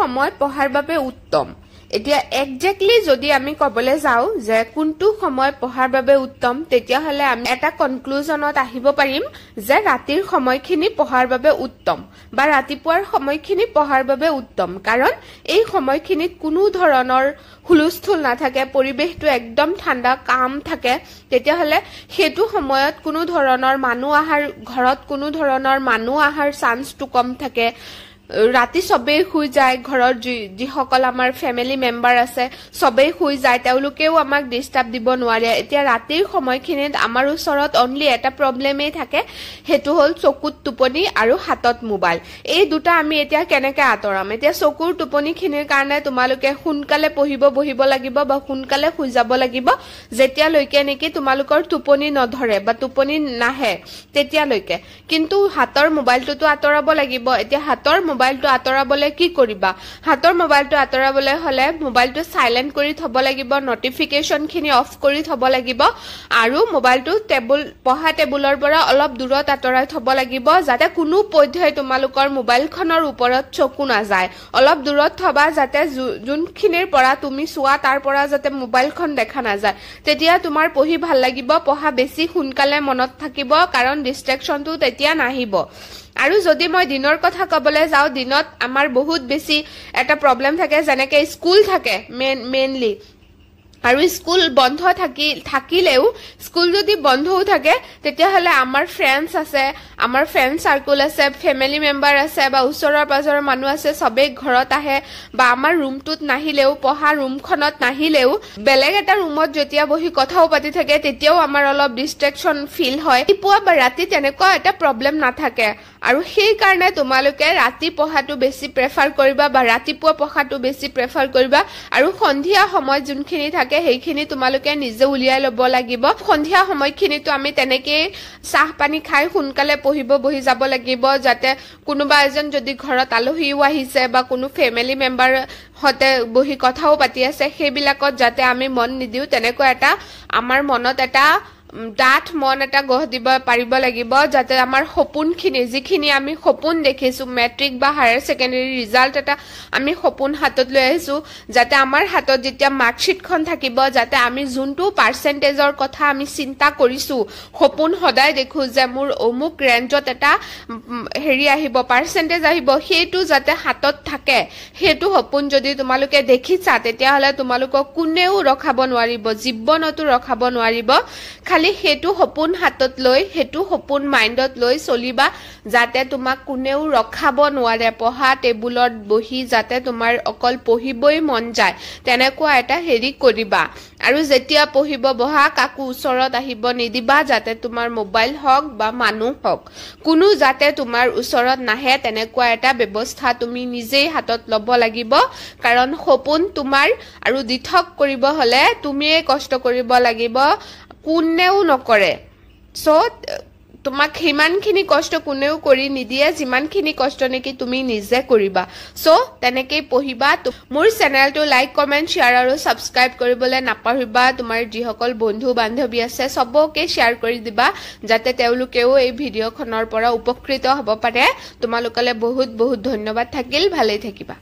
সময় পঢ়াৰ বাবে উত্তম এতিয়া এক্স্যাক্টলি যদি আমি কবলে যাও যে কোনটো সময় পঢ়াৰ বাবে উত্তম তেতিয়া হলে আমি এটা কনক্লুজনত আহিব পাৰিম যে ৰাতিৰ সময়খিনি পঢ়াৰ বাবে উত্তম বা ৰাতিপুৱাৰ সময়খিনি পঢ়াৰ বাবে উত্তম কাৰণ এই সময়খিনিত কোনো ধৰণৰ হুলস্থুল নাথাকে পৰিবেশটো একদম ঠাণ্ডা কাম থাকে তেতিয়া হলে হেতু সময়ত কোনো ধৰণৰ মানুহ আহাৰ ঘৰত কোনো ধৰণৰ মানুহ আহাৰ চান্সটো কম থাকে ৰাতি সবে শুই যায় ঘৰৰ যি সকল আমাৰ ফ্যামিলি মেম্বাৰ আছে সবে শুই যায় তেওঁলোকেও আমাক ডিস্টাৰ্ব দিব নোৱাৰে এতিয়া ৰাতিৰ সময়খিনিত আমাৰ ওচৰত অনলি এটা প্ৰবলেমই থাকে হেতু হল চকুত টোপনি আৰু হাতত মোবাইল এই দুটা আমি এতিয়া কেনেকৈ আতৰাম এতিয়া চকুৰ টোপনিখিনিৰ কাৰণে তোমালোকে সোনকালে বহিব লাগিব বা সোনকালে শুই যাব লাগিব যেতিয়ালৈকে নেকি তোমালোকৰ টোপনি নধৰে বা টোপনি নাহে তেতিয়ালৈকে কিন্তু হাতৰ মোবাইলটো আতৰাব লাগিব এতিয়া হাতৰ মোবাইলটো আতৰাবলে কি কৰিবা হাতৰ মোবাইলটো আতৰাবলে হলে মোবাইলটো সাইলেন্ট কৰি থব লাগিব নটিফিকেশনখিনি অফ কৰি থব লাগিব আৰু মোবাইলটো পঢ়া টেবুলৰ পৰা অলপ দূৰত আতৰাই থব লাগিব যাতে কোনো পধ্যে তোমালোকৰ মোবাইলখনৰ ওপৰত চকু না যায় অলপ দূৰত থবা যাতে যোনখিনিৰ পৰা তুমি চোৱা তাৰ পৰা যাতে মোবাইলখন দেখা না যায় তেতিয়া তোমাৰ পঢ়ি ভাল লাগিব পঢ়া বেছি সোনকালে মনত থাকিব কাৰণ ডিস্ট্ৰাকশনটো তেতিয়া নাহিব আৰু যদি মই দিনৰ কথা কবলে যাও দিনত আমাৰ বহুত বেছি এটা প্ৰবলেম থাকে যেনেকৈ স্কুল থাকে মেইনলি আৰু স্কুল বন্ধ থাকিলেও স্কুল যদি বন্ধও থাকে তেতিয়া হলে আমাৰ ফ্ৰেন্ডস আছে আমাৰ ফ্ৰেন্ড সাৰ্কেল আছে ফ্যামিলি মেম্বাৰ আছে বা ওচৰৰ পাজৰৰ মানুহ আছে সবে ঘৰত আহে বা আমাৰ ৰুমটোত নাহিলেও পঢ়া ৰুমখনত নাহিলেও বেলেগ এটা ৰুমত যেতিয়া বহি কথাও পাতি থাকে তেতিয়াও আমাৰ অলপ ডিস্ট্ৰাকশন ফিল হয় পুৱা বা ৰাতি তেনেকুৱা এটা প্ৰবলেম নাথাকে আৰু সেই কাৰণে তোমালোকে ৰাতি পঢ়াটো বেছি প্ৰেফাৰ কৰিবা বা ৰাতিপুৱা পঢ়াটো বেছি প্ৰেফাৰ কৰিবা আৰু সন্ধিয়া সময় যোনখিনি থাকে সেইখিনি তোমালোকে নিজে উলিয়াই লব লাগিব সন্ধিয়া সময়খিনিটো আমি তেনেকৈ চাহ পানী খাই সোনকালে বহি যাব লাগিব যাতে কোনোবা এজন যদি ঘৰত আলহীও আহিছে বা কোনো ফ্যামিলি মেম্বাৰ হতে বহি কথাও পাতি আছে সেইবিলাকত যাতে আমি মন নিদিও তেনেকৈ এটা আমাৰ মনত এটা ডাঠ মন এটা গঢ় দিব পাৰিব লাগিব যাতে আমাৰ সপোনখিনি যিখিনি আমি সপোন দেখিছো মেট্ৰিক বা হায়াৰ সেকেন্ডাৰী ৰিজাল্ট এটা আমি সপোন হাতত লৈ আহিছো যাতে আমাৰ হাতত যেতিয়া মাৰ্কশিটখন থাকিব যাতে আমি যোনটো পাৰ্সেন্টেজৰ কথা আমি চিন্তা কৰিছো সপোন সদায় দেখো যে মোৰ অমুক ৰেঞ্জত এটা হেৰি আহিব পাৰ্সেন্টেজ আহিব হেতু যাতে হাতত থাকে হেতু সপোন যদি তোমালোকে দেখিছা তেতিয়া হলে তোমালোকক কোনেও ৰখাব নোৱাৰিব জীৱনতো ৰখাব নোৱাৰিব খালি হেতু সপোন হাতত লৈ হেতু সপোন মাইন্ডত লৈ চলিবা যাতে তোমাক কোনেও ৰখাব নোৱাৰে পঢ়া টেবুলত বহি যাতে তোমাৰ অকল পঢ়িবই মন যায় তেনেকুৱা এটা হেৰি কৰিবা আৰু যেতিয়া পঢ়িব বহা কাকো ওচৰত আহিব নিদিবা যাতে তোমাৰ মোবাইল হক বা মানুহ হক কোনো যাতে তোমাৰ ওচৰত নাহে তেনেকুৱা এটা ব্যৱস্থা তুমি নিজেই হাতত লব লাগিব কাৰণ সপোন তোমাৰ আৰু দিঠক কৰিব হলে তুমিয়ে কষ্ট কৰিব লাগিব কোনেও নকৰে সো তোমাক হিমানখিনি কষ্ট কোনেও কৰি নিদিয়ে যিমানখিনি কষ্ট নেকি তুমি নিজে কৰিবা সো তেনেকৈ পঢ়িবা মোৰ চেনেলটো লাইক কমেন্ট শেয়াৰ আৰু সাবস্ক্ৰাইব কৰিবলৈ নাপাহৰিবা তোমাৰ যিসকল বন্ধু বান্ধৱী আছে সবকে শেয়াৰ কৰি দিবা যাতে তেওঁলোকেও এই ভিডিঅ'খনৰ পৰা উপকৃত হ'ব পাৰে তোমালোকলৈ বহুত বহুত ধন্যবাদ থাকিল ভালে থাকিবা